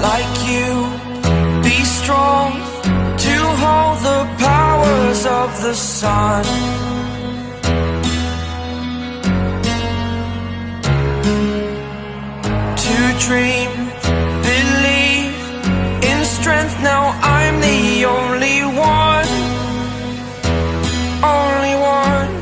like you. Be strong to hold the powers of the sun. To dream, believe in strength. Now I'm the only one, only one.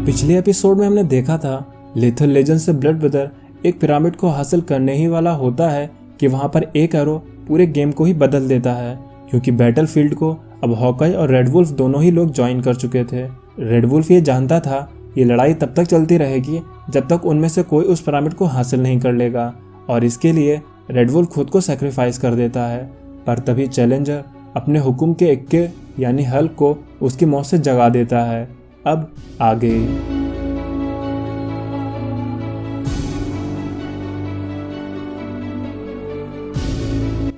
पिछले episode में हमने देखा था lethal legend से blood brother एक pyramid को हासिल करने ही वाला होता है कि वहां पर एक एरो पूरे गेम को ही बदल देता है, क्योंकि बैटलफील्ड को अब हॉकाई और रेड वुल्फ दोनों ही लोग ज्वाइन कर चुके थे। रेड वुल्फ ये जानता था ये लड़ाई तब तक चलती रहेगी जब तक उनमें से कोई उस पिरामिड को हासिल नहीं कर लेगा, और इसके लिए रेड वुल्फ खुद को सैक्रिफाइस कर देता है। पर तभी चैलेंजर अपने हुक्म के इक्के यानी हल्क को उसकी मौत से जगा देता है। अब आगे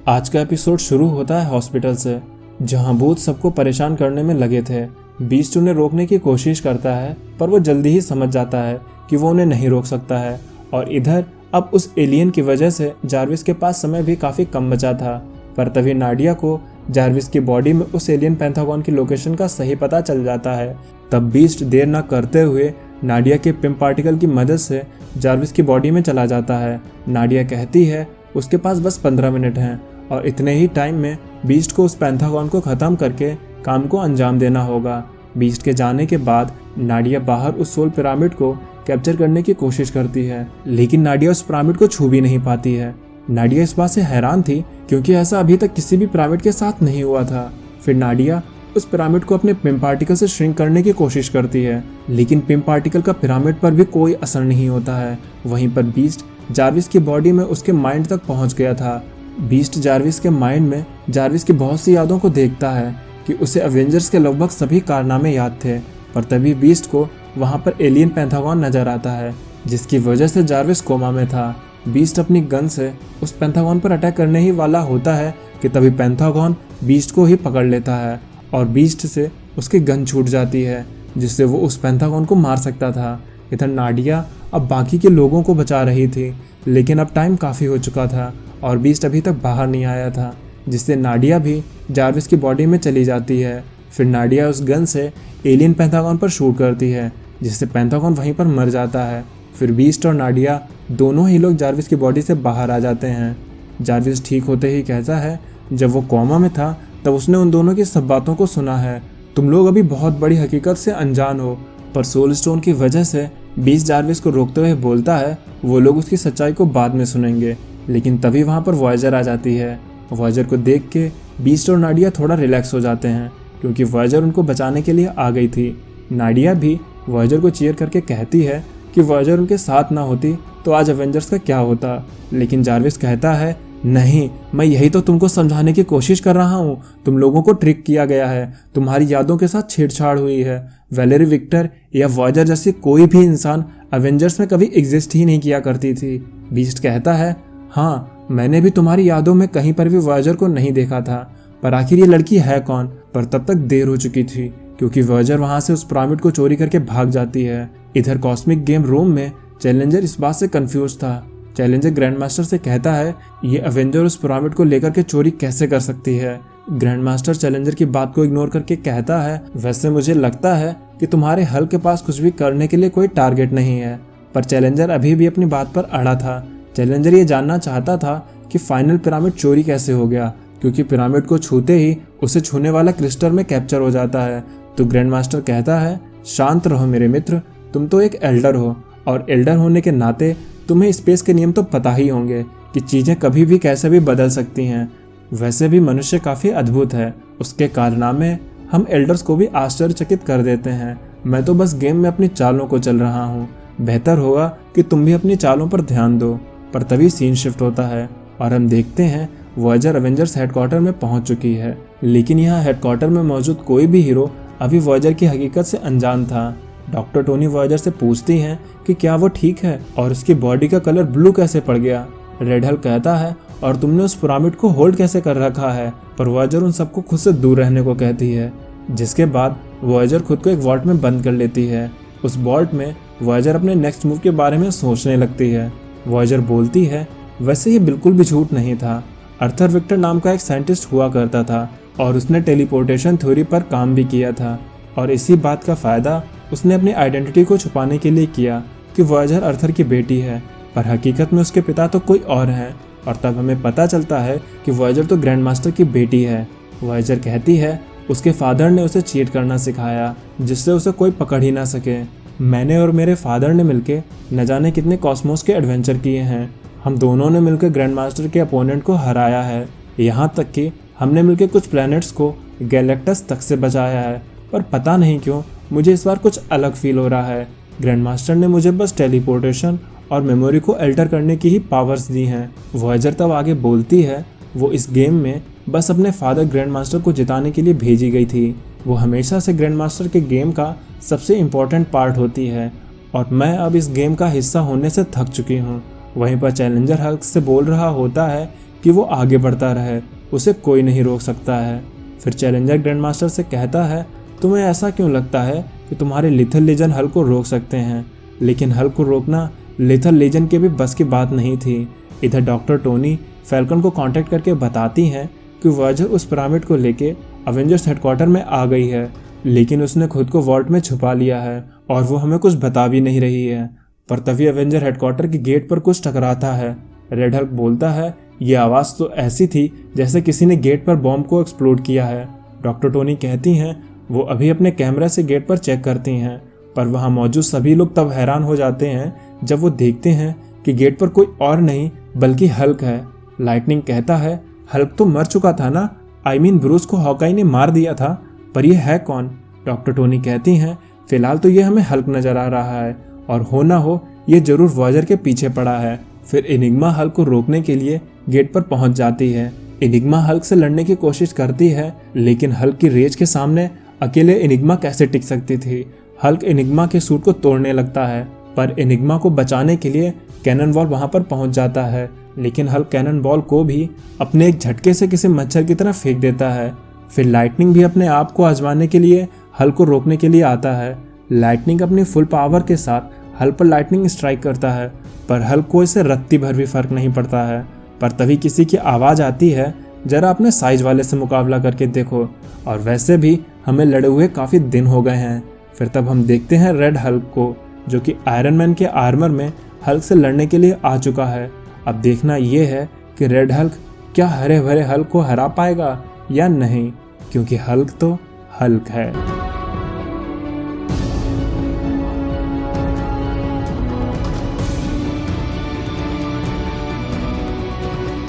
आज का एपिसोड शुरू होता है हॉस्पिटल से, जहां भूत सबको परेशान करने में लगे थे। बीस्ट उन्हें रोकने की कोशिश करता है, पर वो जल्दी ही समझ जाता है कि वो उन्हें नहीं रोक सकता है। और इधर अब उस एलियन की वजह से जार्विस के पास समय भी काफ़ी कम बचा था। पर तभी नाडिया को जार्विस की बॉडी में उस एलियन पेंटागन की लोकेशन का सही पता चल जाता है। तब बीस्ट देर न करते हुए नाडिया के पिम पार्टिकल की मदद से जार्विस की बॉडी में चला जाता है। नाडिया कहती है उसके पास बस 15 मिनट हैं और इतने ही टाइम में बीस्ट को उस पेंटागन को ख़त्म करके काम को अंजाम देना होगा। बीस्ट के जाने के बाद नाडिया बाहर उस सोल पिरामिड को कैप्चर करने की कोशिश करती है, लेकिन नाडिया उस पिरामिड को छू भी नहीं पाती है। नाडिया इस बात से हैरान थी क्योंकि ऐसा अभी तक किसी भी पिरामिड के साथ नहीं हुआ था। फिर नाडिया उस पिरामिड को अपने पिम पार्टिकल से श्रिंक करने की कोशिश करती है, लेकिन पिम पार्टिकल का पिरामिड पर भी कोई असर नहीं होता है। वहीं पर बीस्ट जार्विस की बॉडी में उसके माइंड तक पहुंच गया था। बीस्ट जार्विस के माइंड में जार्विस की बहुत सी यादों को देखता है कि उसे अवेंजर्स के लगभग सभी कारनामे याद थे। पर तभी बीस्ट को वहां पर एलियन पेंटागन नजर आता है, जिसकी वजह से जार्विस कोमा में था। बीस्ट अपनी गन से उस पेंटागन पर अटैक करने ही वाला होता है कि तभी पेंटागन बीस्ट को ही पकड़ लेता है और बीस्ट से उसकी गन छूट जाती है, जिससे वो उस पेंटागन को मार सकता था। इधर नाडिया अब बाकी के लोगों को बचा रही थी, लेकिन अब टाइम काफ़ी हो चुका था और बीस्ट अभी तक बाहर नहीं आया था, जिससे नाडिया भी जार्विस की बॉडी में चली जाती है। फिर नाडिया उस गन से एलियन पेंटागन पर शूट करती है, जिससे पेंटागन वहीं पर मर जाता है। फिर बीस्ट और नाडिया दोनों ही लोग जार्विस की बॉडी से बाहर आ जाते हैं। जार्विस ठीक होते ही कहता है जब वो कोमा में था तब उसने उन दोनों की सब बातों को सुना है। तुम लोग अभी बहुत बड़ी हकीकत से अनजान हो। पर सोल स्टोन की वजह से बीस्ट जार्विस को रोकते हुए बोलता है वो लोग उसकी सच्चाई को बाद में सुनेंगे। लेकिन तभी वहाँ पर वॉयेजर आ जाती है। वॉयेजर को देख के बीस्ट और नाडिया थोड़ा रिलैक्स हो जाते हैं, क्योंकि वॉयेजर उनको बचाने के लिए आ गई थी। नाडिया भी वॉयेजर को चीयर करके कहती है कि वॉयेजर उनके साथ ना होती तो आज एवेंजर्स का क्या होता। लेकिन जार्विस कहता है नहीं, मैं यही तो तुमको समझाने की कोशिश कर रहा हूँ। तुम लोगों को ट्रिक किया गया है, तुम्हारी यादों के साथ छेड़छाड़ हुई है। वैलेरी विक्टर या वॉयेजर जैसी कोई भी इंसान एवेंजर्स में कभी एग्जिस्ट ही नहीं किया करती थी। बीस्ट कहता है हाँ, मैंने भी तुम्हारी यादों में कहीं पर भी वॉयेजर को नहीं देखा था, पर आखिर ये लड़की है कौन। पर तब तक देर हो चुकी थी, क्योंकि वॉयेजर वहां से उस पिरामिड को चोरी करके भाग जाती है। इधर कॉस्मिक गेम रूम में चैलेंजर इस बात से कंफ्यूज था। चैलेंजर ग्रैंड मास्टर से कहता है ये अवेंजर उस पिरामिड को लेकर के चोरी कैसे कर सकती है। ग्रैंड मास्टर चैलेंजर की बात को इग्नोर करके कहता है वैसे मुझे लगता है कि तुम्हारे हल के पास कुछ भी करने के लिए कोई टारगेट नहीं है। पर चैलेंजर अभी भी अपनी बात पर अड़ा था। चैलेंजर ये जानना चाहता था कि फाइनल पिरामिड चोरी कैसे हो गया, क्योंकि पिरामिड को छूते ही उसे छूने वाला क्रिस्टल में कैप्चर हो जाता है। तो ग्रैंड मास्टर कहता है शांत रहो मेरे मित्र, तुम तो एक एल्डर हो और एल्डर होने के नाते तुम्हें स्पेस के नियम तो पता ही होंगे कि चीज़ें कभी भी कैसे भी बदल सकती हैं। वैसे भी मनुष्य काफ़ी अद्भुत है, उसके कारनामे हम एल्डर्स को भी आश्चर्यचकित कर देते हैं। मैं तो बस गेम में अपनी चालों को चल रहा हूँ, बेहतर होगा कि तुम भी अपनी चालों पर ध्यान दो। पर तभी सीन शिफ्ट होता है और हम देखते हैं वॉयेजर एवेंजर्स हेडक्वार्टर में पहुंच चुकी है। लेकिन यहाँ हेडक्वार्टर में मौजूद कोई भी हीरो अभी वॉयेजर की हकीकत से अनजान था। डॉक्टर टोनी वॉयेजर से पूछती हैं कि क्या वो ठीक है और उसकी बॉडी का कलर ब्लू कैसे पड़ गया। रेड हल्क कहता है और तुमने उस पिरामिड को होल्ड कैसे कर रखा है। पर वॉयेजर उन सबको खुद से दूर रहने को कहती है, जिसके बाद वॉयेजर खुद को एक वॉल्ट में बंद कर लेती है। उस वॉल्ट में वॉयेजर अपने नेक्स्ट मूव के बारे में सोचने लगती है। वॉयेजर बोलती है, वैसे ये बिल्कुल भी झूठ नहीं था। आर्थर विक्टर नाम का एक साइंटिस्ट हुआ करता था और उसने टेलीपोर्टेशन थ्योरी पर काम भी किया था, और इसी बात का फ़ायदा उसने अपनी आइडेंटिटी को छुपाने के लिए किया कि वॉयेजर आर्थर की बेटी है, पर हकीकत में उसके पिता तो कोई और हैं। और तब हमें पता चलता है कि वॉयेजर तो ग्रैंड मास्टर की बेटी है। वॉयेजर कहती है उसके फादर ने उसे चीट करना सिखाया, जिससे उसे कोई पकड़ ही ना सके। मैंने और मेरे फादर ने मिलकर न जाने कितने कॉस्मोस के एडवेंचर किए हैं। हम दोनों ने मिलकर ग्रैंड मास्टर के अपोनेंट को हराया है, यहाँ तक कि हमने मिलकर कुछ प्लैनेट्स को गैलेक्टस तक से बचाया है। पर पता नहीं क्यों मुझे इस बार कुछ अलग फील हो रहा है। ग्रैंड मास्टर ने मुझे बस टेलीपोर्टेशन और मेमोरी को अल्टर करने की ही पावर्स दी हैं। वॉयेजर तब आगे बोलती है, वो इस गेम में बस अपने फादर ग्रैंड मास्टर को जिताने के लिए भेजी गई थी। वो हमेशा से ग्रैंड मास्टर के गेम का सबसे इम्पोर्टेंट पार्ट होती है, और मैं अब इस गेम का हिस्सा होने से थक चुकी हूँ। वहीं पर चैलेंजर हल्क से बोल रहा होता है कि वो आगे बढ़ता रहे, उसे कोई नहीं रोक सकता है। फिर चैलेंजर ग्रैंड मास्टर से कहता है, तुम्हें ऐसा क्यों लगता है कि तुम्हारे लिथल लीजन हल्क को रोक सकते हैं? लेकिन हल्क को रोकना लिथल लीजन के भी बस की बात नहीं थी। इधर डॉक्टर टोनी फैल्कन को कांटेक्ट करके बताती हैं कि वॉयेजर उस पिरामिड को लेके अवेंजर्स हेडक्वार्टर में आ गई है, लेकिन उसने खुद को वॉल्ट में छुपा लिया है और वो हमें कुछ बता भी नहीं रही है। पर तभी अवेंजर हेडक्वार्टर के गेट पर कुछ टकराता है। रेड हल्क बोलता है, ये आवाज़ तो ऐसी थी जैसे किसी ने गेट पर बॉम्ब को एक्सप्लोड किया है। डॉक्टर टोनी कहती हैं वो अभी अपने कैमरा से गेट पर चेक करती हैं, पर वहाँ मौजूद सभी लोग तब हैरान हो जाते हैं जब वो देखते हैं कि गेट पर कोई और नहीं बल्कि हल्क है। लाइटनिंग कहता है, हल्क तो मर चुका था ना, ब्रूस को हॉकाई ने मार दिया था, पर यह है कौन? डॉक्टर टोनी कहती हैं, फिलहाल तो ये हमें हल्क नजर आ रहा है, और हो ना हो ये जरूर वॉयेजर के पीछे पड़ा है। फिर एनिग्मा हल्क को रोकने के लिए गेट पर पहुंच जाती है। एनिग्मा हल्क से लड़ने की कोशिश करती है, लेकिन हल्क की रेज के सामने अकेले एनिग्मा कैसे टिक सकती थी। हल्क एनिग्मा के सूट को तोड़ने लगता है, पर एनिग्मा को बचाने के लिए कैनन बॉल वहां पर पहुंच जाता है, लेकिन हल्क कैनन बॉल को भी अपने एक झटके से किसी मच्छर की तरह फेंक देता है। फिर लाइटनिंग भी अपने आप को आजमाने के लिए हल्क को रोकने के लिए आता है। लाइटनिंग अपनी फुल पावर के साथ हल्क पर लाइटनिंग स्ट्राइक करता है, पर हल्क को इससे रत्ती भर भी फर्क नहीं पड़ता है। पर तभी किसी की आवाज़ आती है, जरा अपने साइज वाले से मुकाबला करके देखो, और वैसे भी हमें लड़े हुए काफ़ी दिन हो गए हैं। फिर तब हम देखते हैं रेड हल्क को, जो कि आयरन मैन के आर्मर में हल्क से लड़ने के लिए आ चुका है। अब देखना ये है कि रेड हल्क क्या हरे भरे हल्क को हरा पाएगा या नहीं, क्योंकि हल्क तो हल्क है।